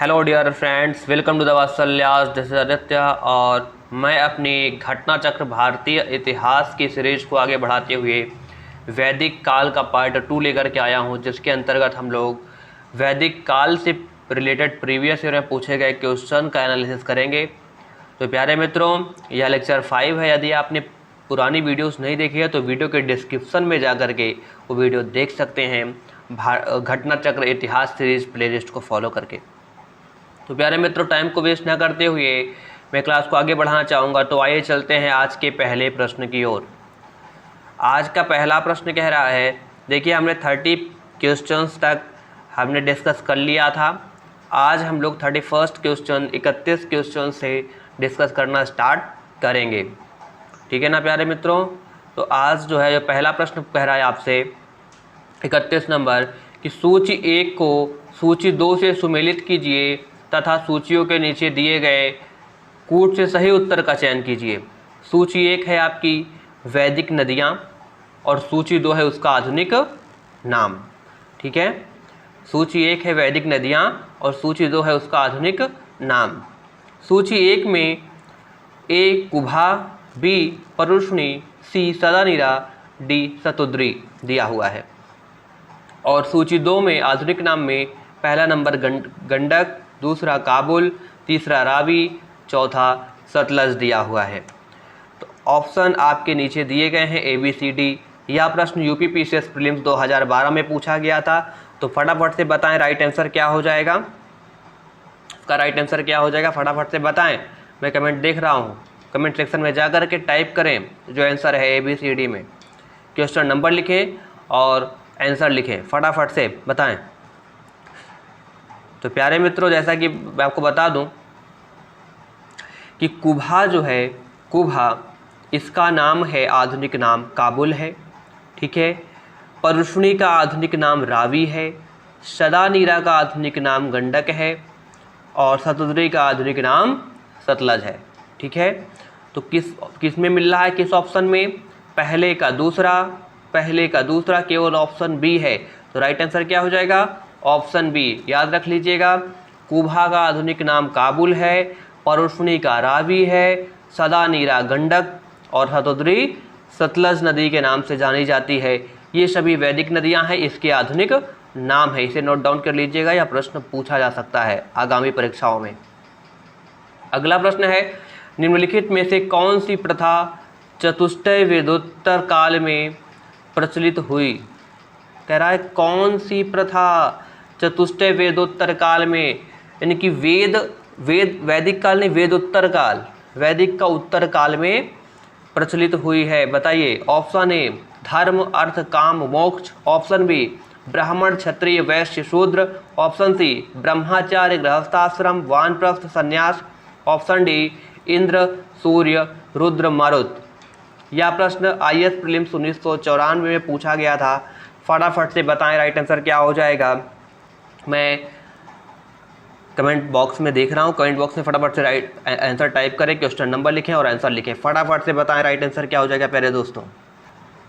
Hello dear friends, welcome to the वात्सल्यास। This is Aditya और मैं अपनी घटना चक्र भारतीय इतिहास की सीरीज को आगे बढ़ाते हुए वैदिक काल का पार्ट 2 लेकर के आया हूं, जिसके अंतर्गत हम लोग वैदिक काल से रिलेटेड प्रीवियस ईयर में पूछे गए क्वेश्चन का एनालिसिस करेंगे। तो प्यारे मित्रों, यह लेक्चर 5 है। यदि आपने पुरानी वीडियोस नहीं देखी है तो वीडियो के डिस्क्रिप्शन में जा करके वो वीडियो देख सकते हैं, घटना चक्र इतिहास सीरीज प्लेलिस्ट को फॉलो करके। तो प्यारे मित्रों, टाइम को वेस्ट ना करते हुए मैं क्लास को आगे बढ़ाना चाहूँगा। तो आइए चलते हैं आज के पहले प्रश्न की ओर। आज का पहला प्रश्न कह रहा है, देखिए हमने 30 क्वेश्चंस तक हमने डिस्कस कर लिया था। आज हम लोग 31st क्वेश्चन 31 क्वेश्चन से डिस्कस करना स्टार्ट करेंगे। ठीक है ना प्यारे मित्रों। तो आज जो है पहला प्रश्न कह रहा है आपसे 31 नंबर कि सूची 1 को सूची 2 से सुमेलित कीजिए तथा सूचियों के नीचे दिए गए कूट से सही उत्तर का चयन कीजिए। सूची 1 है आपकी वैदिक नदियाँ और सूची 2 है उसका आधुनिक नाम। ठीक है, सूची 1 है वैदिक नदियाँ और सूची 2 है उसका आधुनिक नाम। सूची 1 में ए कुभा, बी परुष्णी, सी सदानीरा, डी शतुद्री दिया हुआ है। और सूची 2 में आधुनिक नाम में पहला नंबर गंडक, दूसरा काबुल, तीसरा रावी, चौथा सतलज दिया हुआ है। तो ऑप्शन आपके नीचे दिए गए हैं ए बी सी डी। यह प्रश्न यूपी पीसीएस प्रीलिम्स 2012 में पूछा गया था। तो फटाफट से बताएं राइट आंसर क्या हो जाएगा। इसका राइट आंसर क्या हो जाएगा, फटाफट से बताएं। मैं कमेंट देख रहा हूँ, कमेंट सेक्शन में जा कर के टाइप करें जो आंसर है ए बी सी डी में। क्वेश्चन नंबर लिखें और आंसर लिखें, फटाफट से बताएं। तो प्यारे मित्रों, जैसा कि मैं आपको बता दूं कि कुभा जो है, कुभा इसका नाम है, आधुनिक नाम काबुल है। ठीक है, परुष्णी का आधुनिक नाम रावी है, सदानीरा का आधुनिक नाम गंडक है और शतुद्री का आधुनिक नाम सतलज है। ठीक है, तो किस में मिल रहा है, किस ऑप्शन में, पहले का दूसरा केवल ऑप्शन बी है। तो राइट आंसर क्या हो जाएगा, ऑप्शन बी। याद रख लीजिएगा, कुभा का आधुनिक नाम काबुल है, परुष्णी का रावी है, सदानीरा गंडक और शतुद्री सतलज नदी के नाम से जानी जाती है। ये सभी वैदिक नदियां हैं, इसके आधुनिक नाम है। इसे नोट डाउन कर लीजिएगा, यह प्रश्न पूछा जा सकता है आगामी परीक्षाओं में। अगला प्रश्न है, निम्नलिखित में से कौन सी प्रथा चतुष्टय वेदोत्तर काल में प्रचलित हुई। कह रहा है कौन सी प्रथा चतुष्टय वेदोत्तर काल में, यानी कि वैदिक काल नहीं, वेदोत्तर काल, वैदिक का उत्तर काल में प्रचलित हुई है। बताइए। ऑप्शन ए धर्म अर्थ काम मोक्ष, ऑप्शन बी ब्राह्मण क्षत्रिय वैश्य शूद्र, ऑप्शन सी ब्रह्मचार्य गृहस्थाश्रम वानप्रस्थ संन्यास, ऑप्शन डी इंद्र सूर्य रुद्र मारुत। यह प्रश्न आईएएस प्रीलिम्स 1994 में पूछा गया था। फटाफट से बताएं राइट आंसर क्या हो जाएगा। मैं कमेंट बॉक्स में देख रहा हूं, कमेंट बॉक्स में फटाफट से राइट आंसर टाइप करें, क्वेश्चन नंबर लिखें और आंसर लिखें। फटाफट से बताएं राइट आंसर क्या हो जाएगा प्यारे दोस्तों।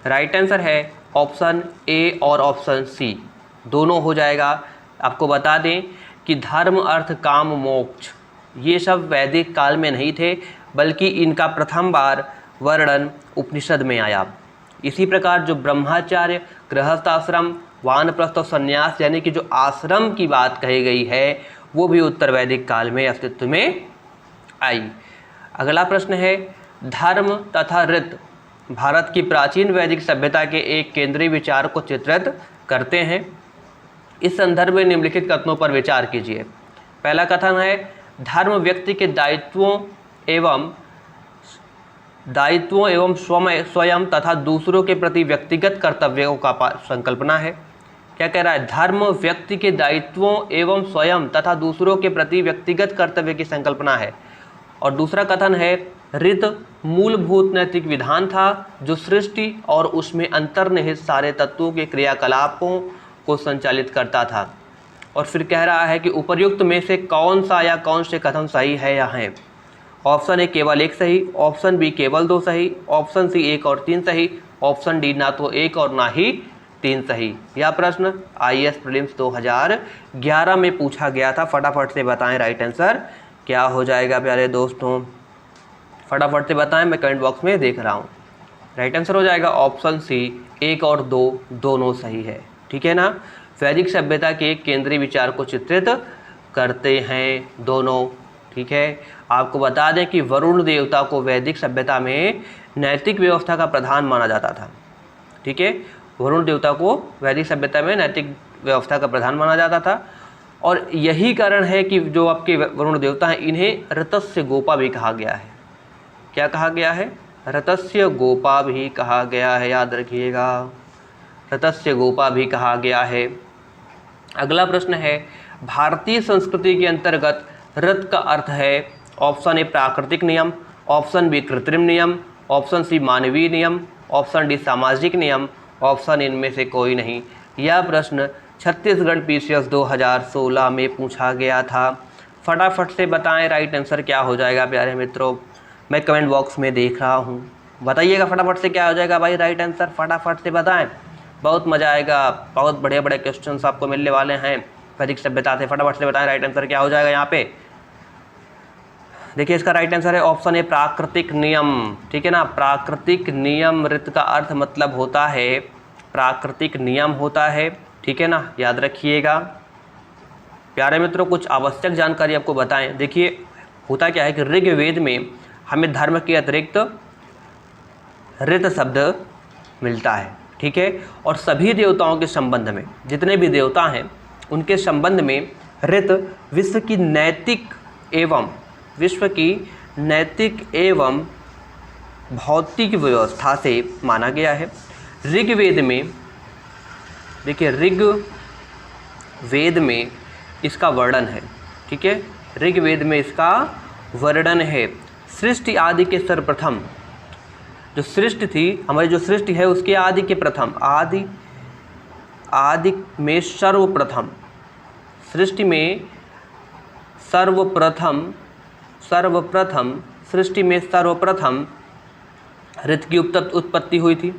राइट आंसर है ऑप्शन ए और ऑप्शन सी, दोनों हो जाएगा। आपको बता दें कि धर्म अर्थ काम मोक्ष ये सब वैदिक काल में नहीं थे, बल्कि इनका प्रथम बार वर्णन उपनिषद में आया। इसी प्रकार जो ब्रह्मचार्य गृहस्थाश्रम वानप्रस्थ और संन्यास यानी कि जो आश्रम की बात कही गई है वो भी उत्तर वैदिक काल में अस्तित्व में आई। अगला प्रश्न है, धर्म तथा ऋत भारत की प्राचीन वैदिक सभ्यता के एक केंद्रीय विचार को चित्रित करते हैं। इस संदर्भ में निम्नलिखित कथनों पर विचार कीजिए। पहला कथन है, धर्म व्यक्ति के दायित्वों एवं स्वयं तथा दूसरों के प्रति व्यक्तिगत कर्तव्यों का संकल्पना है। क्या कह रहा है, धर्म व्यक्ति के दायित्वों एवं स्वयं तथा दूसरों के प्रति व्यक्तिगत कर्तव्य की संकल्पना है। और दूसरा कथन है, ऋत मूलभूत नैतिक विधान था जो सृष्टि और उसमें अंतर्निहित सारे तत्वों के क्रियाकलापों को संचालित करता था। और फिर कह रहा है कि उपर्युक्त में से कौन सा या कौन से कथन सही है या हैं। ऑप्शन ए केवल 1 सही, ऑप्शन बी केवल 2 सही, ऑप्शन सी 1 और 3 सही, ऑप्शन डी ना तो 1 और ना ही 3 सही। यह प्रश्न IAS प्रीलिम्स 2011 में पूछा गया था। फटाफट से बताएं राइट आंसर क्या हो जाएगा प्यारे दोस्तों, फटाफट से बताएं, मैं कमेंट बॉक्स में देख रहा हूँ। राइट आंसर हो जाएगा ऑप्शन सी 1 और 2 दोनों सही है, ठीक है ना। वैदिक सभ्यता के केंद्रीय विचार को चित्रित करते हैं दोनों, ठीक है। आपको बता दें कि वरुण देवता को वैदिक सभ्यता में नैतिक व्यवस्था का प्रधान माना जाता था, ठीक है। वरुण देवता को वैदिक सभ्यता में नैतिक व्यवस्था का प्रधान माना जाता था, और यही कारण है कि जो आपके वरुण देवता हैं इन्हें ऋतस्य गोपा भी कहा गया है। क्या कहा गया है? ऋतस्य गोपा भी कहा गया है, याद रखिएगा, ऋतस्य गोपा भी कहा गया है। अगला प्रश्न है, भारतीय संस्कृति के अंतर्गत ऋत का अर्थ है ऑप्शन ए प्राकृतिक नियम, ऑप्शन बी कृत्रिम नियम, ऑप्शन सी मानवीय नियम, ऑप्शन डी सामाजिक नियम, ऑप्शन इनमें से कोई नहीं। यह प्रश्न छत्तीसगढ़ PCS 2016 में पूछा गया था। फटाफट से बताएं राइट आंसर क्या हो जाएगा प्यारे मित्रों, मैं कमेंट बॉक्स में देख रहा हूँ, बताइएगा फटाफट से क्या हो जाएगा भाई राइट आंसर, फटाफट से बताएं, बहुत मज़ा आएगा, बहुत बड़े बड़े क्वेश्चंस आपको मिलने वाले हैं वैदिक सभ्यता से। फटाफट से बताएं राइट आंसर क्या हो जाएगा यहाँ पे। देखिए इसका राइट आंसर है ऑप्शन ए प्राकृतिक नियम, ठीक है ना। प्राकृतिक नियम, ऋत का अर्थ मतलब होता है प्राकृतिक नियम होता है, ठीक है ना, याद रखिएगा प्यारे मित्रों। कुछ आवश्यक जानकारी आपको बताएं। देखिए होता क्या है कि ऋग्वेद में हमें धर्म के अतिरिक्त ऋत शब्द मिलता है, ठीक है। और सभी देवताओं के संबंध में, जितने भी देवता हैं उनके संबंध में ऋत विश्व की नैतिक एवं भौतिक व्यवस्था से माना गया है। ऋग्वेद में देखिए, ऋग्वेद में इसका वर्णन है, ठीक है, ऋग्वेद में इसका वर्णन है। सृष्टि आदि के सर्वप्रथम जो सृष्टि थी, हमारी जो सृष्टि है उसके आदि के प्रथम, आदि में सर्वप्रथम, सृष्टि में सर्वप्रथम सृष्टि में सर्वप्रथम ऋत की उत्पत्ति हुई थी।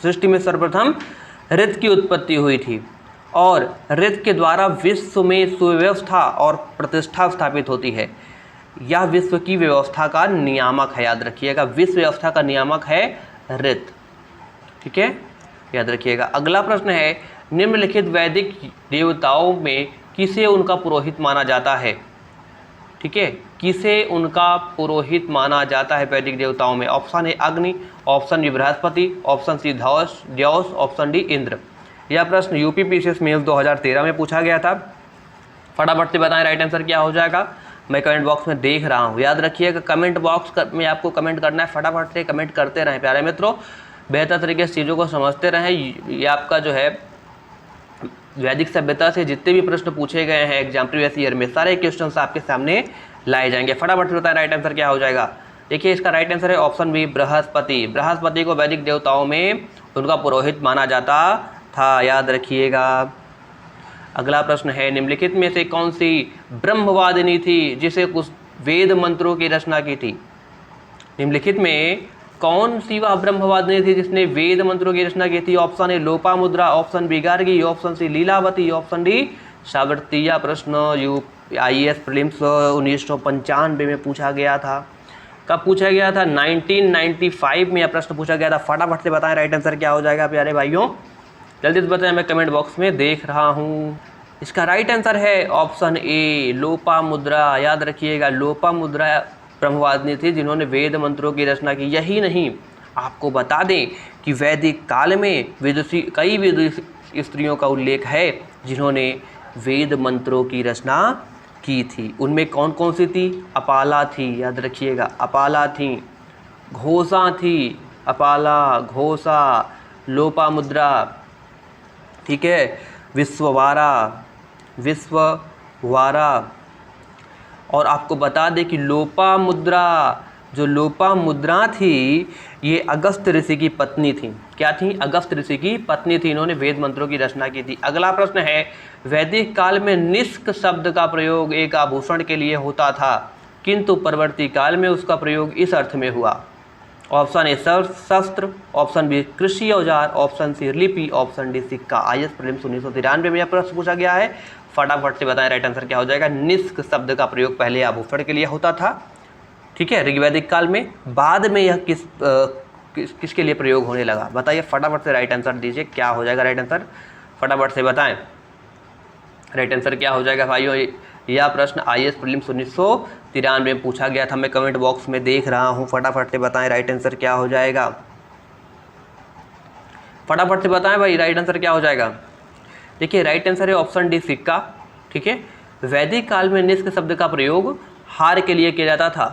सृष्टि में सर्वप्रथम ऋत की उत्पत्ति हुई थी, और ऋत के द्वारा विश्व में सुव्यवस्था और प्रतिष्ठा स्थापित होती है। यह विश्व की व्यवस्था का नियामक है, याद रखिएगा, विश्व व्यवस्था का नियामक है ऋत, ठीक है, याद रखिएगा। अगला प्रश्न है, निम्नलिखित वैदिक देवताओं में किसे उनका पुरोहित माना जाता है, ठीक है, किसे उनका पुरोहित माना जाता है वैदिक देवताओं में। Option A Agni, option B Brihaspati, option C Dyaus, option D Indra. यह प्रश्न यूपी PCS मेंस 2013 में पूछा गया था। फटाफट से बताएं राइट आंसर क्या हो जाएगा, मैं कमेंट बॉक्स में देख रहा हूँ, याद रखिएगा कमेंट बॉक्स में आपको कमेंट करना है, फटाफट से कमेंट करते रहें प्यारे मित्रों, बेहतर तरीके से चीज़ों को समझते रहें। ये आपका जो है वैदिक सभ्यता से जितने भी प्रश्न पूछे गए हैं एग्जाम प्रीवियस ईयर में, सारे क्वेश्चंस आपके सामने लाए जाएंगे। फटाफट से बताएं राइट आंसर क्या हो जाएगा। देखिए इसका राइट आंसर है ऑप्शन बी बृहस्पति। बृहस्पति को वैदिक देवताओं में उनका पुरोहित माना जाता था, याद रखिएगा। अगला प्रश्न है, निम्नलिखित में से कौन सी ब्रह्मवादिनी थी जिसे कुछ वेद मंत्रों की रचना की थी। निम्नलिखित में कौन सी वह ब्रह्मवादिनी थी जिसने वेद मंत्रों की रचना की थी। Option A Lopamudra, option B Gargi, option C Lilavati, option D Savitri. यह प्रश्न IAS प्रीलिम्स 1995 में पूछा गया था। कब पूछा गया था? 1995 में यह प्रश्न पूछा गया था। फटाफट से बताएं राइट आंसर क्या हो जाएगा प्यारे भाइयों, जल्दी से बताएं, मैं कमेंट बॉक्स में देख रहा हूँ। इसका राइट आंसर है ऑप्शन ए लोपामुद्रा। याद रखिएगा, लोपामुद्रा ब्रह्मवादिनी थी जिन्होंने वेद मंत्रों की रचना की। यही नहीं, आपको बता दें कि वैदिक काल में कई विदुषी स्त्रियों का उल्लेख है जिन्होंने वेद मंत्रों की रचना की थी। उनमें कौन कौन सी थी? अपाला थी, याद रखिएगा, अपाला थी, घोषा थी, अपाला, घोषा, लोपामुद्रा, ठीक है, विश्ववारा। और आपको बता दें कि लोपामुद्रा थी ये अगस्त ऋषि की पत्नी थी। क्या थी? अगस्त ऋषि की पत्नी थी। इन्होंने वेद मंत्रों की रचना की थी। अगला प्रश्न है, वैदिक काल में निष्क शब्द का प्रयोग एक आभूषण के लिए होता था, किंतु परवर्ती काल में उसका प्रयोग इस अर्थ में हुआ। ऑप्शन ए शस्त्र, ऑप्शन बी कृषि औजार, ऑप्शन सी लिपि, ऑप्शन डी सिक्का। IAS प्रीलिम्स 1993 में यह प्रश्न पूछा गया है। फटाफट से बताएं राइट आंसर क्या हो जाएगा। निष्क शब्द का प्रयोग पहले आभूषण के लिए होता था, ठीक है, ऋग्वैदिक काल में। बाद में यह किसके लिए प्रयोग होने लगा, बताइए फटाफट से राइट आंसर दीजिए, क्या हो जाएगा राइट आंसर, फटाफट से बताएं राइट आंसर क्या हो जाएगा भाइयों। यह प्रश्न IAS प्रीलिम्स 1993 में पूछा गया था। मैं कमेंट बॉक्स में देख रहा हूं, फटाफट से बताएं राइट आंसर क्या हो जाएगा, फटाफट से बताएं भाई राइट आंसर क्या हो जाएगा। देखिए राइट आंसर है ऑप्शन डी सिक्का, ठीक है। वैदिक काल में निष्क शब्द का प्रयोग हार के लिए किया जाता था,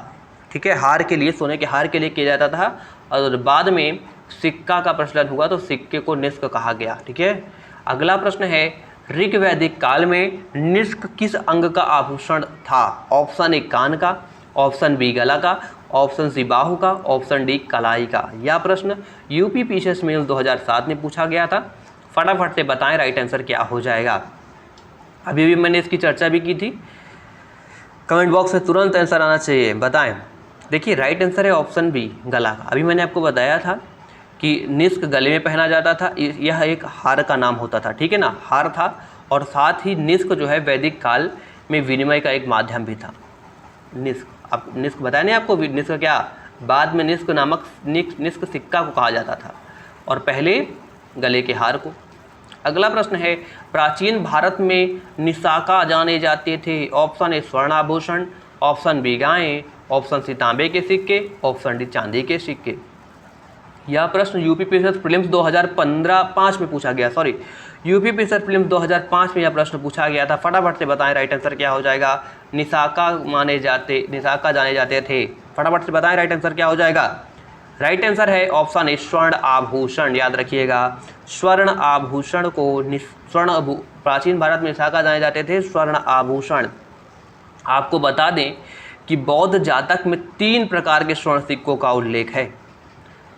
ठीक है, हार के लिए, सोने के हार के लिए किया जाता था, और बाद में सिक्का का प्रचलन हुआ तो सिक्के को निष्क कहा गया, ठीक है। अगला प्रश्न है ऋग्वैदिक काल में निष्क किस अंग का आभूषण था। ऑप्शन ए कान का, ऑप्शन बी गला का, ऑप्शन सी बाहु का, ऑप्शन डी कलाई का। यह प्रश्न यूपी पीसीएस मेंस 2007 में पूछा गया था। फटाफट से बताएं राइट आंसर क्या हो जाएगा। अभी भी मैंने इसकी चर्चा भी की थी, कमेंट बॉक्स में तुरंत आंसर आना चाहिए, बताएं। देखिए राइट आंसर है ऑप्शन बी गला का। अभी मैंने आपको बताया था कि निष्क गले में पहना जाता था, यह एक हार का नाम होता था, ठीक है ना, हार था, और साथ ही निष्क जो है वैदिक काल में विनिमय का एक माध्यम भी था। निष्क, अब निष्क बताया नहीं आपको, निष्क क्या, बाद में निष्क नामक निष्क सिक्का को कहा जाता था, और पहले गले के हार को। अगला प्रश्न है प्राचीन भारत में निशाका जाने जाते थे। ऑप्शन ए स्वर्णाभूषण, ऑप्शन बी गायें, ऑप्शन सी तांबे के सिक्के, ऑप्शन डी चांदी के सिक्के। यह प्रश्न यूपी पीसीएस प्रीलिम्स 2015 में पूछा गया, सॉरी यूपी पीसीएस प्रीलिम्स 2005 में यह प्रश्न पूछा गया था। फटाफट से बताएं राइट आंसर क्या हो जाएगा। निशाका जाने जाते थे, फटाफट से बताएं राइट आंसर क्या हो जाएगा। राइट आंसर है ऑप्शन ए स्वर्ण आभूषण। याद रखिएगा स्वर्ण आभूषण को प्राचीन भारत में निशाका जाने जाते थे स्वर्ण आभूषण। आपको बता दें कि बौद्ध जातक में 3 प्रकार के स्वर्ण सिक्कों का उल्लेख है।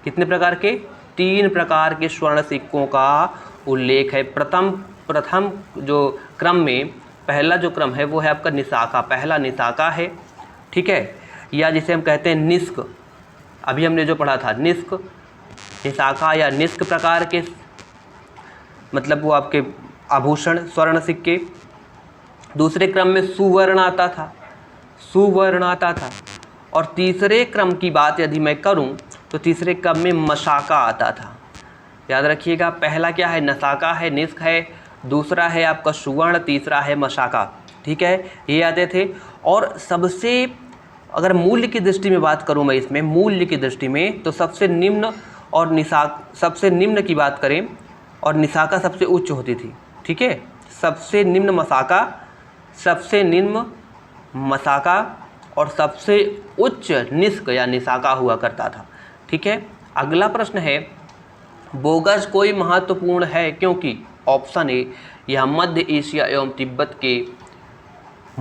कितने प्रकार के, 3 प्रकार के स्वर्ण सिक्कों का उल्लेख है। प्रथम जो क्रम में पहला जो क्रम है वो है आपका निशाका, पहला निशाका है, ठीक है, या जिसे हम कहते हैं निष्क। अभी हमने जो पढ़ा था निष्क, निशाका या निष्क प्रकार के, मतलब वो आपके आभूषण स्वर्ण सिक्के। दूसरे क्रम में सुवर्ण आता था, सुवर्ण आता था, और तीसरे क्रम की बात यदि मैं करूं तो तीसरे क्रम में मशाका आता था। याद रखिएगा पहला क्या है, नशाका है, निष्क है, दूसरा है आपका सुवर्ण, तीसरा है मशाका, ठीक है, ये आते थे। और सबसे अगर मूल्य की दृष्टि में बात करूं मैं इसमें, मूल्य की दृष्टि में तो सबसे निम्न और सबसे निम्न की बात करें और निशाका सबसे उच्च होती थी, ठीक है, सबसे निम्न मशाका, सबसे निम्न मशाका और सबसे उच्च निष्क या निशाका हुआ करता था, ठीक है। अगला प्रश्न है बोगस कोई महत्वपूर्ण है क्योंकि। ऑप्शन ए यह मध्य एशिया एवं तिब्बत के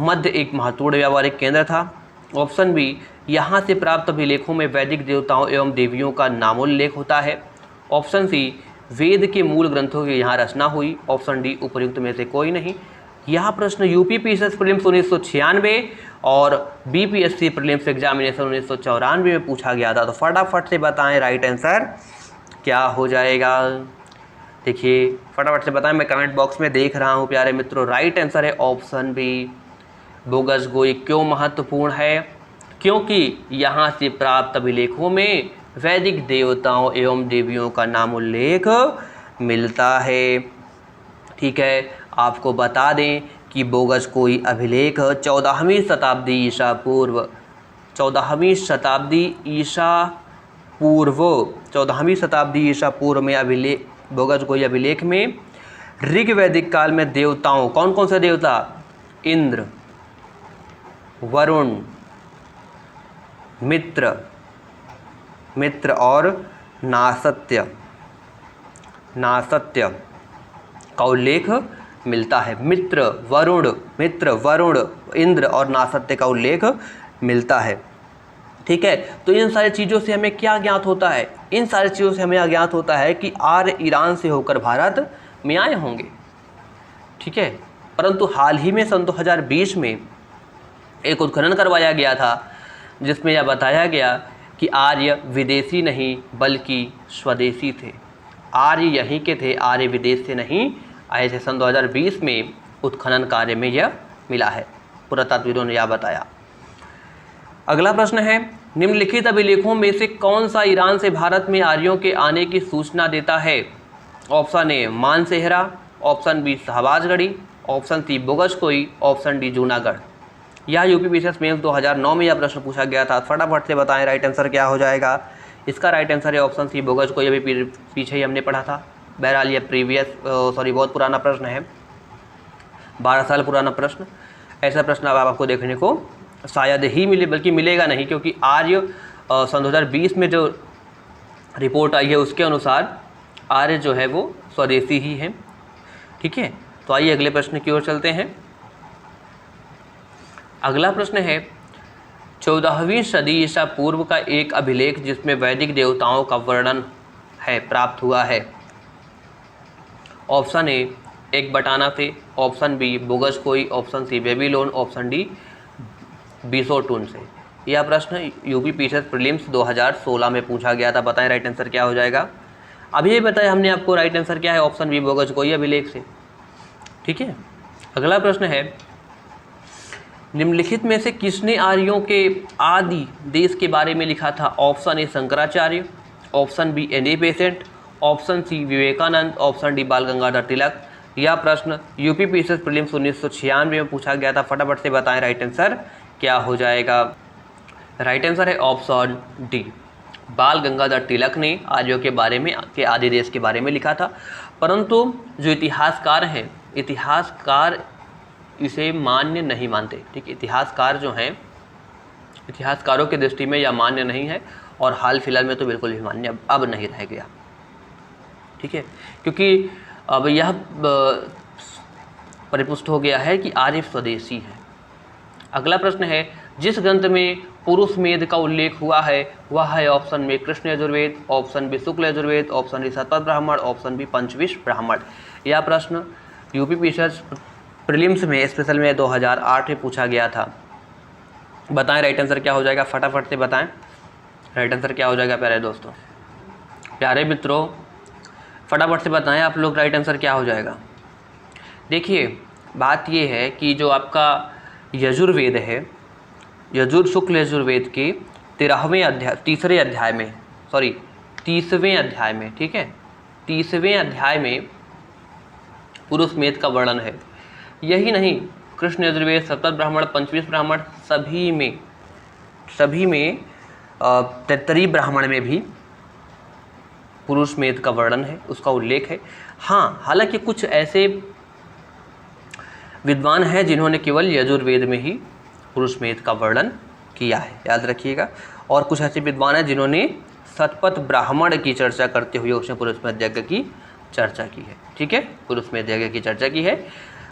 मध्य एक महत्वपूर्ण व्यापारिक केंद्र था। ऑप्शन बी यहाँ से प्राप्त अभिलेखों में वैदिक देवताओं एवं देवियों का नामोल्लेख होता है। ऑप्शन सी वेद के मूल ग्रंथों की यहाँ रचना हुई। ऑप्शन डी उपयुक्त में से कोई नहीं। यह प्रश्न यूपी पीसीएस प्रीलिम्स 1996 और बीपीएससी प्रीलिम्स एग्जामिनेशन 1994 में पूछा गया था। तो फटाफट से बताएं राइट आंसर क्या हो जाएगा। देखिए फटाफट से बताएं, मैं कमेंट बॉक्स में देख रहा हूं प्यारे मित्रों। राइट आंसर है ऑप्शन बी बोगस गोई। क्यों महत्वपूर्ण है, क्योंकि यहाँ से प्राप्त अभिलेखों में वैदिक देवताओं एवं देवियों का नामोल्लेख मिलता है, ठीक है। आपको बता दें कि बोगस कोई अभिलेख 14वीं शताब्दी ईसा पूर्व, 14वीं शताब्दी ईसा पूर्व, 14वीं शताब्दी ईसा पूर्व में अभिलेख, बोगस कोई अभिलेख में ऋग्वैदिक काल में देवताओं, कौन कौन से देवता, इंद्र, वरुण, मित्र और नासत्य का उल्लेख मिलता है। मित्र वरुण, इंद्र और नासत्य का उल्लेख मिलता है, ठीक है। तो इन सारी चीज़ों से हमें क्या ज्ञात होता है, इन सारी चीज़ों से हमें ज्ञात होता है कि आर्य ईरान से होकर भारत में आए होंगे, ठीक है। परंतु हाल ही में सन 2020 में एक उत्खनन करवाया गया था जिसमें यह बताया गया कि कि आर्य विदेशी नहीं बल्कि स्वदेशी थे। आर्य यहीं के थे, आर्य विदेश से नहीं आए थे। सन 2020 में उत्खनन कार्य में यह मिला है, पुरातत्वविदों ने यह बताया। अगला प्रश्न है, निम्नलिखित अभिलेखों में से कौन सा ईरान से भारत में आर्यों के आने की सूचना देता है? Option A Mansehra, option B Shahbazgarhi, option C Bogazkoy, option D Junagadh. यह यूपी पीसीएस मेंस 2009 में यह प्रश्न पूछा गया था। फटाफट से बताएं राइट आंसर क्या हो जाएगा। इसका राइट आंसर है ऑप्शन सी बोगजकोई। अभी पीछे ही हमने पढ़ा था। बहरहाल ये बहुत पुराना प्रश्न है, 12 साल पुराना प्रश्न। ऐसा प्रश्न अब आपको देखने को शायद ही मिले, बल्कि मिलेगा नहीं, क्योंकि आर्य सन 2020 में जो रिपोर्ट आई है उसके अनुसार आर्य जो है वो स्वदेशी ही है। ठीक है, तो आइए अगले प्रश्न की ओर चलते हैं। अगला प्रश्न है, 14वीं सदी ईसा पूर्व का एक अभिलेख जिसमें वैदिक देवताओं का वर्णन है प्राप्त हुआ है। ऑप्शन ए एकबटाना से, option B Boghazkoi, option C Babylon, option D Behistun से। यह प्रश्न यूपी पीसीएस प्रीलिम्स 2016 में पूछा गया था। बताएं राइट आंसर क्या हो जाएगा। अभी ये बताया हमने आपको, राइट आंसर क्या है, ऑप्शन बी बोगजकोई अभिलेख से। ठीक है, अगला प्रश्न है, निम्नलिखित में से किसने आर्यों के आदि देश के बारे में लिखा था? Option A Shankaracharya, option B Annie Besant, option C Vivekananda, option D Bal Gangadhar तिलक। यह प्रश्न यूपी पीसीएस प्रीलिम्स 1996 में पूछा गया था। फटाफट से बताएं राइट आंसर क्या हो जाएगा। राइट आंसर है ऑप्शन डी, बाल गंगाधर तिलक ने आर्यों के बारे में, के आदि देश के बारे में लिखा था। परंतु जो इतिहासकार हैं, इतिहासकार इसे मान्य नहीं मानते। ठीक, इतिहासकार जो हैं, इतिहासकारों की दृष्टि में यह मान्य नहीं है, और हाल फिलहाल में तो बिल्कुल भी मान्य अब नहीं रह गया। ठीक है, क्योंकि अब यह परिपुष्ट हो गया है कि आर्य स्वदेशी है। अगला प्रश्न है, जिस ग्रंथ में पुरुष मेद का उल्लेख हुआ है वह है ऑप्शन में कृष्ण यजुर्वेद, ऑप्शन बी शुक्ल Yajurveda, option D Shatapatha Brahmana, option B पंचविश ब्राह्मण। यह प्रश्न यूपी पीसीएस प्रीलिम्स में स्पेशल में 2008 में पूछा गया था। बताएं राइट आंसर क्या हो जाएगा। फटाफट से बताएं राइट आंसर क्या हो जाएगा। प्यारे दोस्तों, प्यारे मित्रों, फटाफट से बताएं आप लोग राइट आंसर क्या हो जाएगा। देखिए, बात ये है कि जो आपका यजुर्वेद है, शुक्ल यजुर्वेद के 13वें अध्याय, तीसवें अध्याय में, ठीक है, 30वें अध्याय में पुरुष मेद का वर्णन है। यही नहीं, कृष्ण यजुर्वेद, शतपथ ब्राह्मण, पंचविश ब्राह्मण, सभी में तैत्तरीय ब्राह्मण में भी पुरुष मेद का वर्णन है, उसका उल्लेख है। हाँ, हालांकि कुछ ऐसे विद्वान हैं जिन्होंने केवल यजुर्वेद में ही पुरुष मेद का वर्णन किया है, याद रखिएगा। और कुछ ऐसे विद्वान हैं जिन्होंने शतपथ ब्राह्मण की चर्चा करते हुए उसमें पुरुष मेद यज्ञ की चर्चा की है। ठीक है, पुरुष मेद यज्ञ की चर्चा की है।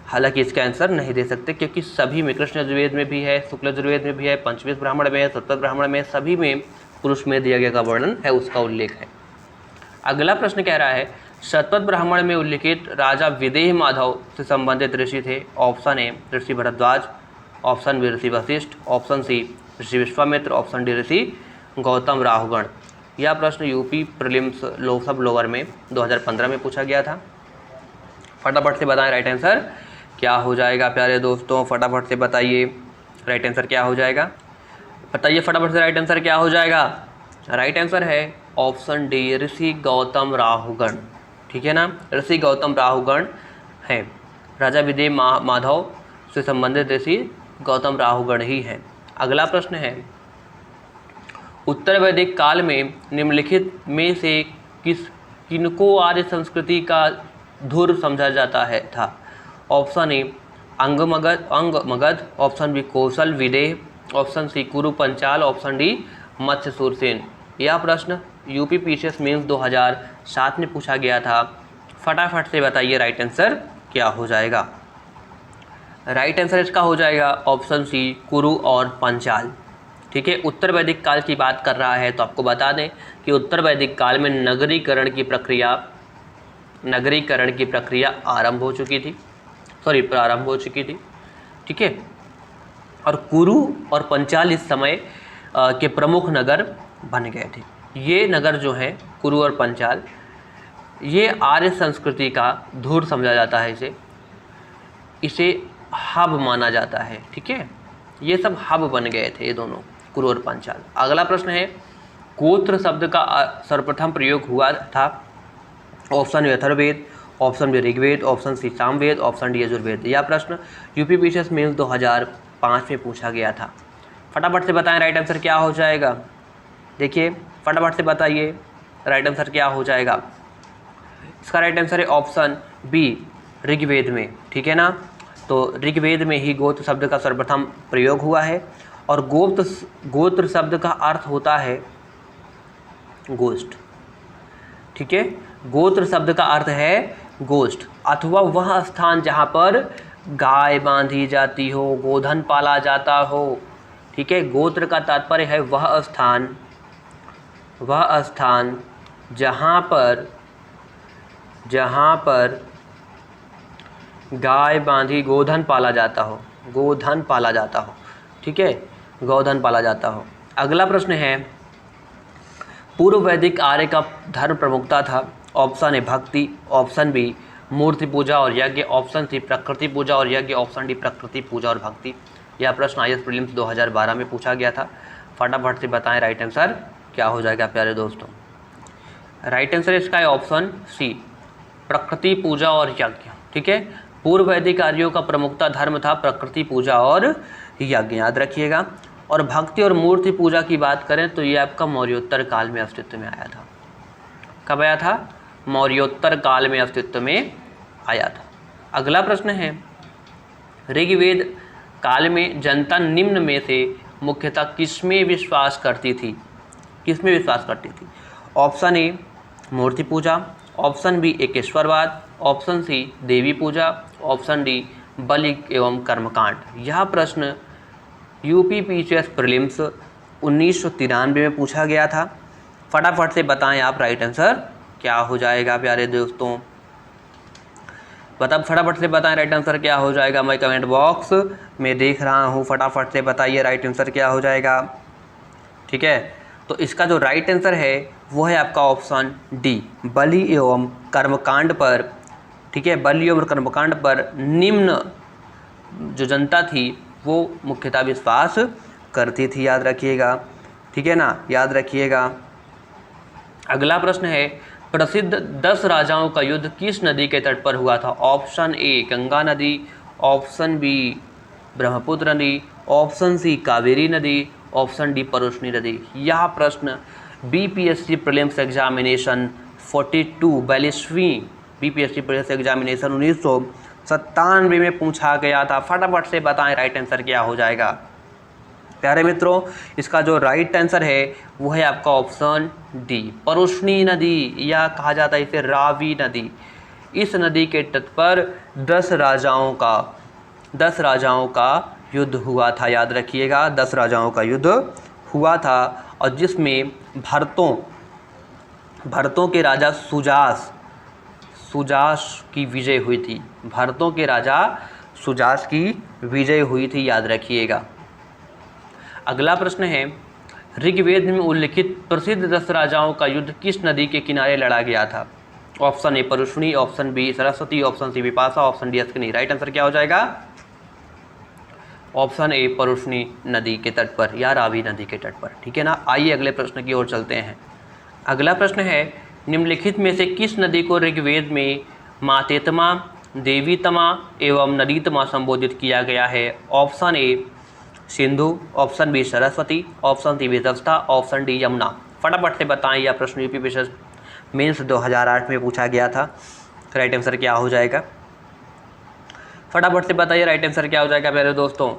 हालांकि इसका आंसर नहीं दे सकते, क्योंकि सभी में, कृष्ण यजुर्वेद में भी है, शुक्ल यजुर्वेद में भी है, पंचविश ब्राह्मण में है, शतपथ ब्राह्मण में, सभी में पुरुष मेद यज्ञ का वर्णन है, उसका उल्लेख है। अगला प्रश्न कह रहा है, शतपथ ब्राह्मण में उल्लिखित राजा विदेह माधव से संबंधित ऋषि थे। ऑप्शन ए ऋषि भरद्वाज, ऑप्शन बी ऋषि वशिष्ठ, ऑप्शन सी ऋषि विश्वामित्र, ऑप्शन डी ऋषि गौतम राहुगण। यह प्रश्न यूपी प्रीलिम्स सब लोअर में 2015 में पूछा गया था। फटाफट से बताएं राइट आंसर क्या हो जाएगा। प्यारे दोस्तों, फटाफट से बताइए राइट आंसर क्या हो जाएगा। बताइए फटाफट से राइट आंसर क्या हो जाएगा। राइट आंसर है ऑप्शन डी, ऋषि गौतम राहुगण। ठीक है ना, ऋषि गौतम राहुगण है। राजा विदेह माधव से संबंधित ऋषि गौतम राहुगण ही हैं। अगला प्रश्न है, उत्तर वैदिक काल में निम्नलिखित में से किनको आर्य संस्कृति का धुर समझा जाता है था? ऑप्शन ए अंग मगध, ऑप्शन बी कौशल विदेह, ऑप्शन सी कुरु पंचाल, ऑप्शन डी मत्स्य सूरसेन। यह प्रश्न यूपी पीसीएस मेंस 2007 में पूछा गया था। फटाफट से बताइए राइट आंसर क्या हो जाएगा। राइट आंसर इसका हो जाएगा ऑप्शन सी, कुरु और पंचाल। ठीक है, उत्तर वैदिक काल की बात कर रहा है, तो आपको बता दें कि उत्तर वैदिक काल में नगरीकरण की प्रक्रिया प्रारंभ हो चुकी थी। ठीक है, और कुरु और पंचाल इस समय के प्रमुख नगर बन गए थे। ये नगर जो है कुरु और पंचाल, ये आर्य संस्कृति का धूर समझा जाता है, इसे हब माना जाता है। ठीक है, ये सब हब बन गए थे ये दोनों, कुरु और पंचाल। अगला प्रश्न है, गोत्र शब्द का सर्वप्रथम प्रयोग हुआ था। Option A Atharvaveda, option B Rigveda, option C Samaveda, option D Yajurveda. यह प्रश्न यूपी पीसीएस मेंस 2005 में पूछा गया था। फटाफट से बताएं राइट आंसर क्या हो जाएगा। देखिए फटाफट से बताइए राइट आंसर क्या हो जाएगा। इसका राइट आंसर है ऑप्शन बी ऋग्वेद में। ठीक है ना, तो ऋग्वेद में ही गोत्र शब्द का सर्वप्रथम प्रयोग हुआ है। और गोत्र शब्द का अर्थ होता है गोष्ठ। ठीक है, गोत्र शब्द का अर्थ है गोष्ठ अथवा वह स्थान जहाँ पर गाय बांधी जाती हो, गोधन पाला जाता हो। ठीक है, गोत्र का तात्पर्य है वह स्थान जहाँ पर गाय बांधी गोधन पाला जाता हो, ठीक है, गोधन पाला जाता हो। अगला प्रश्न है, पूर्व वैदिक आर्य का धर्म प्रमुखता था। ऑप्शन ए भक्ति, ऑप्शन बी मूर्ति पूजा और यज्ञ, ऑप्शन सी प्रकृति पूजा और यज्ञ, ऑप्शन डी प्रकृति पूजा और भक्ति। यह प्रश्न आईएएस प्रीलिम्स 2012 में पूछा गया था। फटाफट से बताएं राइट आंसर क्या हो जाएगा प्यारे दोस्तों। राइट आंसर इसका है ऑप्शन सी प्रकृति पूजा और यज्ञ। ठीक है, पूर्व वैदिक आर्यों का प्रमुखता धर्म था प्रकृति पूजा और यज्ञ, याद रखिएगा। और भक्ति और मूर्ति पूजा की बात करें तो ये आपका मौर्योत्तर काल में अस्तित्व में आया था। कब आया था? मौर्योत्तर काल में अस्तित्व में आया था। अगला प्रश्न है, ऋग्वेद काल में जनता निम्न में से मुख्यतः किसमें विश्वास करती थी? ऑप्शन ए मूर्ति पूजा, ऑप्शन बी एकेश्वरवाद, ऑप्शन सी देवी पूजा, ऑप्शन डी बलि एवं कर्मकांड। यह प्रश्न यूपी पीसीएस प्रीलिम्स 1993 में पूछा गया था। फटाफट से बताएं आप राइट आंसर क्या हो जाएगा प्यारे दोस्तों। फटाफट से बताएं राइट आंसर क्या हो जाएगा। मैं कमेंट बॉक्स में देख रहा हूं, फटाफट से बताइए राइट आंसर क्या हो जाएगा। ठीक है, तो इसका जो राइट आंसर है वो है आपका ऑप्शन डी बलि एवं कर्मकांड पर। ठीक है, बलि एवं कर्मकांड पर निम्न जो जनता थी वो मुख्यतः विश्वास करती थी, याद रखिएगा। ठीक है ना, याद रखिएगा। अगला प्रश्न है, प्रसिद्ध 10 राजाओं का युद्ध किस नदी के तट पर हुआ था? ऑप्शन ए गंगा नदी, ऑप्शन बी ब्रह्मपुत्र नदी, ऑप्शन सी कावेरी नदी, ऑप्शन डी परुष्णी नदी। यह प्रश्न BPSC prelims examination 42 BPSC prelims examination 1997 में पूछा गया था। फटाफट से बताएं राइट आंसर क्या हो जाएगा। प्यारे मित्रों, इसका जो राइट आंसर है वो है आपका ऑप्शन डी परुष्णी नदी, या कहा जाता है इसे रावी नदी। इस नदी के तट पर 10 राजाओं का युद्ध हुआ था, याद रखिएगा। 10 राजाओं का युद्ध हुआ था और जिसमें भरतों के राजा सुजास की विजय हुई थी। भरतों के राजा सुजास की विजय हुई थी, याद रखिएगा। अगला प्रश्न है, ऋग्वेद में उल्लिखित प्रसिद्ध 10 राजाओं का युद्ध किस नदी के किनारे लड़ा गया था? Option A Parushni, option B Saraswati, option C Vipasha, option D Askini. Right answer क्या हो जाएगा? ऑप्शन ए परुष्णी नदी के तट पर या रावी नदी के तट पर। ठीक है ना, आइए अगले प्रश्न की ओर चलते हैं। अगला प्रश्न है, निम्नलिखित में से किस नदी को ऋग्वेद में मातेतमा, देवीतमा एवं नदीतमा संबोधित किया गया है? Option A Sindhu, option B Saraswati, option C Vitasta, option D Yamuna. फटाफट से बताएं, यह प्रश्न यूपी पीसीएस मेंस 2008 में पूछा गया था। राइट आंसर क्या हो जाएगा? फटाफट से बताइए राइट आंसर क्या हो जाएगा प्यारे दोस्तों।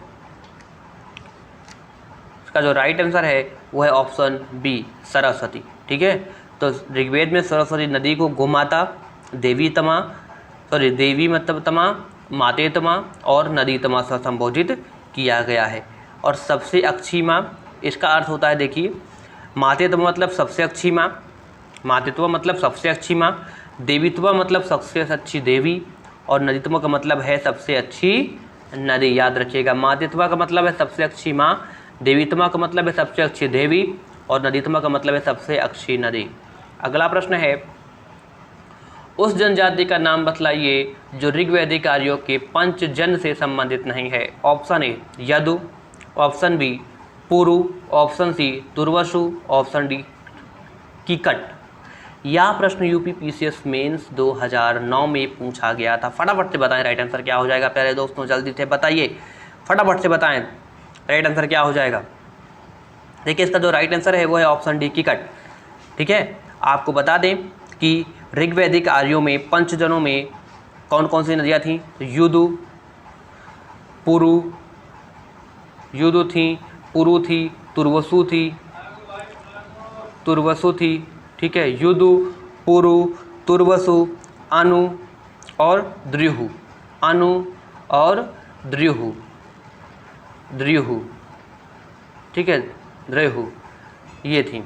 इसका जो राइट आंसर है वो है ऑप्शन बी सरस्वती। ठीक है, तो ऋग्वेद में सरस्वती नदी को गोमाता, देवी मतलब तमा, मातेतमा और नदीतमा से संबोधित किया गया है। और सबसे अच्छी माँ, इसका अर्थ होता है, देखिए, मातेतमा मतलब सबसे अच्छी माँ, मातेत्वा मतलब सबसे अच्छी माँ, देवीत्वा मतलब सबसे अच्छी देवी, और नदीत्वा का मतलब है सबसे अच्छी नदी, याद रखिएगा। मातेत्वा का मतलब है सबसे अच्छी माँ, देवीत्वा का मतलब है सबसे अच्छी देवी, और नदीतमा का मतलब है सबसे अच्छी नदी। अगला प्रश्न है, उस जनजाति का नाम बतलाइए जो ऋग्वैदिक आर्यों के पंचजन से संबंधित नहीं है। Option A Yadu, option B Puru, option C Turvasu, option D Kikat. यह प्रश्न यूपी पीसीएस मेंस 2009 में पूछा गया था। फटाफट से बताएं राइट आंसर क्या हो जाएगा प्यारे दोस्तों, जल्दी से बताइए, फटाफट से बताएं राइट आंसर क्या हो जाएगा। देखिए इसका जो राइट आंसर है वो है ऑप्शन डी कीकट। ठीक है, आपको बता दें कि ऋग्वैदिक आर्यों में पंचजनों में कौन कौन सी नदियाँ थीं, तो युदु, पुरु, युदु थी, पुरु थी, तुर्वसु थी। ठीक है, युदु, पुरु, तुर्वसु, अनु और द्रुहु, अनु और द्रुहु, द्रुहु। ठीक है, द्रुहु ये थी।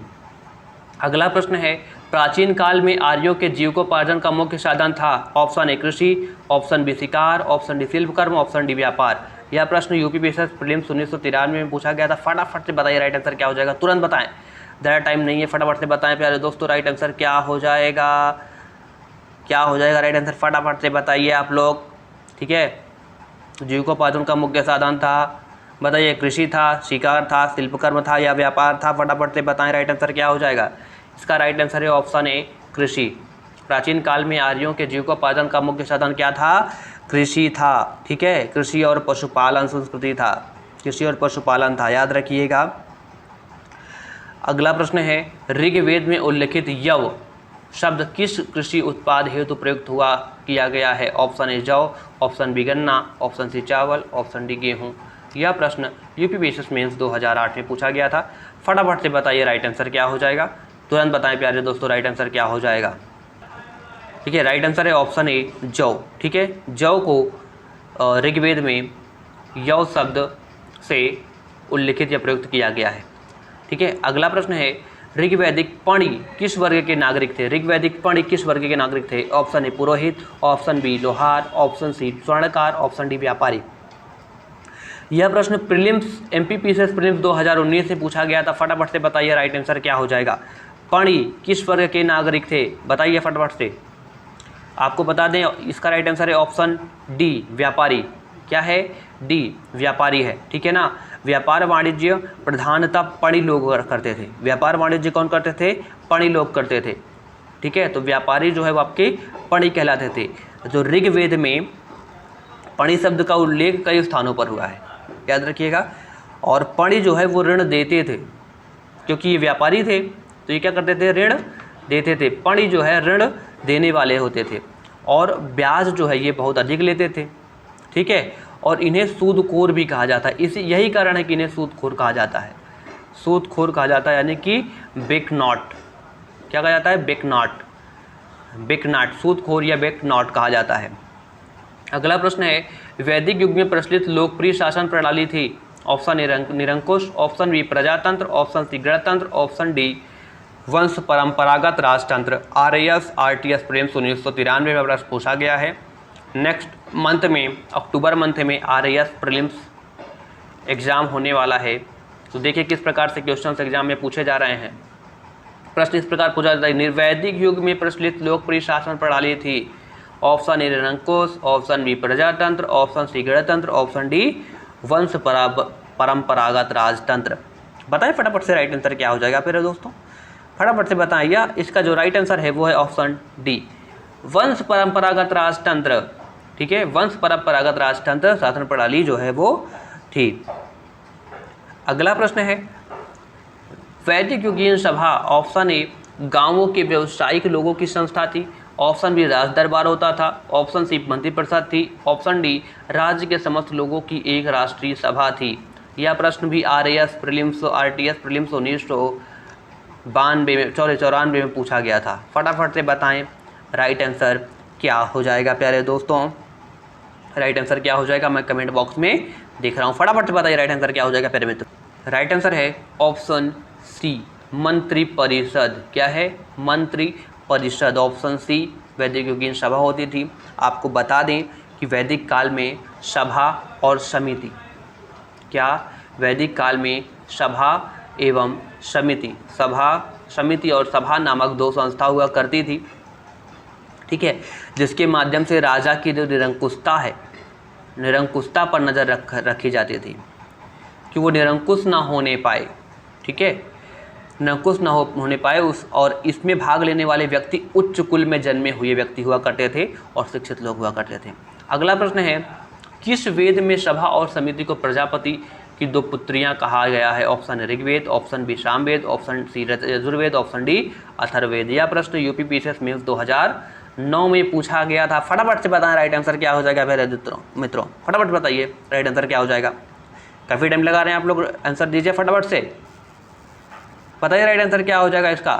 अगला प्रश्न है, प्राचीन काल में आर्यों के जीविकोपार्जन का मुख्य साधन था। ऑप्शन ए कृषि, ऑप्शन बी शिकार, ऑप्शन डी शिल्पकर्म, ऑप्शन डी व्यापार। यह प्रश्न यूपी पीसीएस प्रीलिम्स 1993 में पूछा गया था। फटाफट से बताइए राइट आंसर क्या हो जाएगा, तुरंत बताएं, ज़्यादा टाइम नहीं है, फटाफट से बताएं प्यारे दोस्तों राइट आंसर क्या हो जाएगा, क्या हो जाएगा राइट आंसर, फटाफट से बताइए आप लोग। ठीक है, जीविकोपार्जन का मुख्य साधन था, बताइए कृषि था, शिकार था, शिल्पकर्म था या व्यापार था, फटाफट से बताएं राइट आंसर क्या हो जाएगा। इसका राइट आंसर है ऑप्शन ए कृषि। प्राचीन काल में आर्यों के जीविकोपार्जन का मुख्य साधन क्या था, कृषि था। ठीक है, कृषि और पशुपालन संस्कृति था, कृषि और पशुपालन था, याद रखिएगा। अगला प्रश्न है, ऋग्वेद में उल्लिखित यव शब्द किस कृषि उत्पाद हेतु प्रयुक्त हुआ किया गया है। ऑप्शन ए जौ, ऑप्शन बी गन्ना, ऑप्शन सी चावल, ऑप्शन डी गेहूँ। यह प्रश्न यूपी पीसीएस मेंस 2008 में पूछा गया था। फटाफट से बताइए राइट आंसर क्या हो जाएगा, तुरंत बताएं प्यारे दोस्तों राइट आंसर क्या हो जाएगा। ठीक है, राइट आंसर है ऑप्शन ए जौ। ठीक है, जौ को ऋग्वेद में यव शब्द से उल्लिखित या प्रयुक्त किया गया है। ठीक है, अगला प्रश्न है, ऋग्वैदिक पणि किस वर्ग के नागरिक थे। ऋग्वैदिक पणि किस वर्ग के नागरिक थे। ऑप्शन ए पुरोहित, ऑप्शन बी लोहार, ऑप्शन सी स्वर्णकार, ऑप्शन डी व्यापारी। यह प्रश्न प्रीलिम्स एमपी पीसीएस प्रीलिम्स 2019 से पूछा गया था। फटाफट से बताइए राइट आंसर क्या हो जाएगा। पणि किस वर्ग के नागरिक थे, बताइए फटाफट से। आपको बता दें इसका राइट आंसर है ऑप्शन डी व्यापारी। क्या है, डी व्यापारी है। ठीक है ना, व्यापार वाणिज्य प्रधानतः पणि लोग करते थे। व्यापार वाणिज्य कौन करते थे, पणि लोग करते थे। ठीक है, तो व्यापारी जो है वो आपके पणि कहलाते थे। जो ऋग्वेद में पणि शब्द का उल्लेख कई स्थानों पर हुआ है, याद रखिएगा। और पणि जो है वो ऋण देते थे, क्योंकि ये व्यापारी थे तो ये क्या करते थे, ऋण देते थे। पणि जो है ऋण देने वाले होते थे और ब्याज जो है ये बहुत अधिक लेते थे। ठीक है, और इन्हें सूदखोर भी कहा जाता है। इसी यही कारण है कि इन्हें सूदखोर कहा जाता है। सूदखोर कहा जाता है, यानी कि बेकनॉट। क्या कहा जाता है, बेकनॉट, बेकनॉट, सूदखोर या बेकनॉट कहा जाता है। अगला प्रश्न है, वैदिक युग में प्रचलित लोकप्रिय शासन प्रणाली थी। ऑप्शन ए निरंकुश, ऑप्शन बी प्रजातंत्र, ऑप्शन सी गणतंत्र, ऑप्शन डी वंश परंपरागत राजतंत्र। RAS RTS प्रीलिम्स 1993 में प्रश्न पूछा गया है। नेक्स्ट मंथ में, अक्टूबर मंथ में RAS प्रीलिम्स एग्जाम होने वाला है। तो देखिए किस प्रकार से क्वेश्चंस एग्जाम में पूछे जा रहे हैं। प्रश्न इस प्रकार पूछा जाता है, वैदिक युग में प्रचलित लोकप्रिय शासन प्रणाली थी। ऑप्शन ए निरंकुश, ऑप्शन बी प्रजातंत्र, ऑप्शन सी गणतंत्र, ऑप्शन डी वंश परंपरागत राजतंत्र। बताएं फटाफट से राइट आंसर क्या हो जाएगा मेरे दोस्तों, फटाफट से बताएं। या इसका जो राइट आंसर है वो है ऑप्शन डी वंश परंपरागत राजतंत्र। ठीक है, वंश परंपरागत राजतंत्र शासन प्रणाली जो है वो थी। अगला प्रश्न है, वैदिक युगीन सभा। ऑप्शन ए गांवों के व्यावसायिक लोगों की संस्था थी, ऑप्शन बी राज दरबार होता था, ऑप्शन सी मंत्रिपरिषद थी, ऑप्शन डी राज्य के समस्त लोगों की एक राष्ट्रीय सभा थी। यह प्रश्न भी RAS प्रीलिम्स RTS प्रीलिम्स 1994 में पूछा गया था। फटाफट से बताएं राइट आंसर क्या हो जाएगा प्यारे दोस्तों, राइट आंसर क्या हो जाएगा, मैं कमेंट बॉक्स में देख रहा हूँ। फटाफट से बताइए राइट आंसर क्या हो जाएगा प्यारे मित्र। राइट आंसर है ऑप्शन सी मंत्रिपरिषद। क्या है, मंत्रिपरिषद। ऑप्शन सी वैदिक युगीन सभा होती थी। आपको बता दें कि वैदिक काल में सभा और समिति, क्या वैदिक काल में सभा एवं समिति। समिति और सभा नामक दो संस्था हुआ करती थी, ठीक है, जिसके माध्यम से राजा की जो निरंकुशता पर नज़र रखी जाती थी कि वो निरंकुश ना होने पाए, ठीक है, निरंकुश ना होने पाए और इसमें भाग लेने वाले व्यक्ति उच्च कुल में जन्मे हुए व्यक्ति हुआ करते थे और शिक्षित लोग हुआ करते थे। अगला प्रश्न है, किस वेद में सभा और समिति को प्रजापति की दो पुत्रियां कहा गया है? Option Rigveda, option B Samaveda, option C Yajurveda, option D Atharvaveda. यह प्रश्न यूपी पीसीएस मेंस 2009 में पूछा गया था। फटाफट से बताएं राइट आंसर क्या हो जाएगा मेरे मित्रों, फटाफट बताइए राइट आंसर क्या हो जाएगा। काफ़ी टाइम लगा रहे हैं आप लोग, आंसर दीजिए फटाफट से, बताइए राइट आंसर क्या हो जाएगा इसका।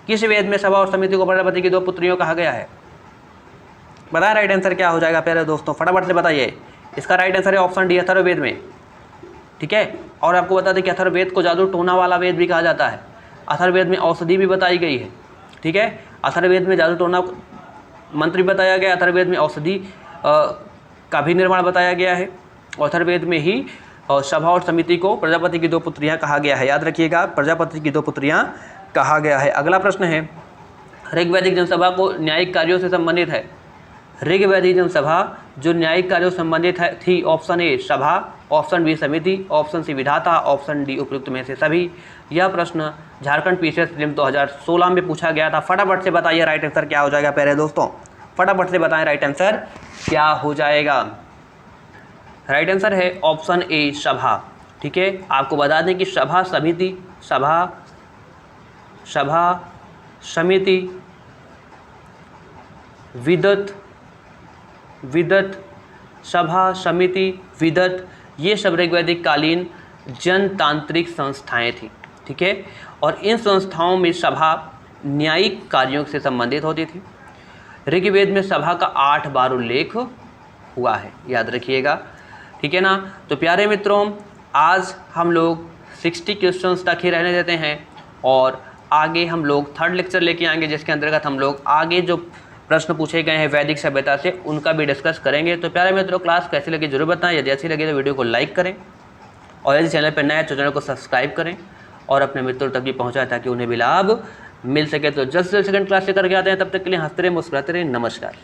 किस वेद में सभा और समिति को प्रजापति की दो पुत्रियों कहा गया है? बताएं राइट आंसर क्या हो जाएगा प्यारे दोस्तों, फटाफट से बताइए। इसका राइट आंसर है ऑप्शन डी अथर्ववेद में, ठीक है। और आपको बता दें कि अथर्ववेद को जादू टोना वाला वेद भी कहा जाता है। अथर्ववेद में औषधि भी बताई गई है, ठीक है। अथर्ववेद में जादू टोना मंत्र भी बताया गया, अथर्ववेद में औषधि का भी निर्माण बताया गया है। अथर्ववेद में ही सभा और समिति को प्रजापति की दो पुत्रियां कहा गया है, याद रखिएगा, प्रजापति की दो पुत्रियां कहा गया है। अगला प्रश्न है, ऋग्वैदिक जनसभा को न्यायिक कार्यों से संबंधित है। ऋग्वैदिक जनसभा जो न्यायिक कार्यों से संबंधित थी, ऑप्शन ए सभा, ऑप्शन बी समिति, ऑप्शन सी विधाता, ऑप्शन डी उपयुक्त में से सभी। यह प्रश्न झारखंड पीसीएस प्रीलिम्स 2016 में पूछा गया था। फटाफट से बताइए राइट आंसर क्या हो जाएगा प्यारे दोस्तों, फटाफट से बताएं राइट आंसर क्या हो जाएगा। राइट आंसर है ऑप्शन ए सभा, ठीक है। आपको बता दें कि सभा समिति विदत सभा समिति विदत ये सब ऋग्वैदिक कालीन जनतांत्रिक संस्थाएं थी, ठीक है। और इन संस्थाओं में सभा न्यायिक कार्यों से संबंधित होती थी। ऋग्वेद में सभा का 8 बार उल्लेख हुआ है, याद रखिएगा, ठीक है ना। तो प्यारे मित्रों, आज हम लोग 60 क्वेश्चंस तक ही रहने देते हैं और आगे हम लोग थर्ड लेक्चर लेके आएंगे, जिसके अंतर्गत हम लोग आगे जो प्रश्न पूछे गए हैं वैदिक सभ्यता से उनका भी डिस्कस करेंगे। तो प्यारे मित्रों, क्लास कैसी लगी जरूर बताएं। यदि अच्छी लगी तो वीडियो को लाइक करें और यदि चैनल पर नया है तो चैनल को सब्सक्राइब करें और अपने मित्रों तक भी पहुँचाएं ताकि उन्हें भी लाभ मिल सके। तो जल्द से जल्द सेकंड क्लास लेकर के आते हैं, तब तक के लिए हंसते रहे, मुस्कुराते रहे, नमस्कार।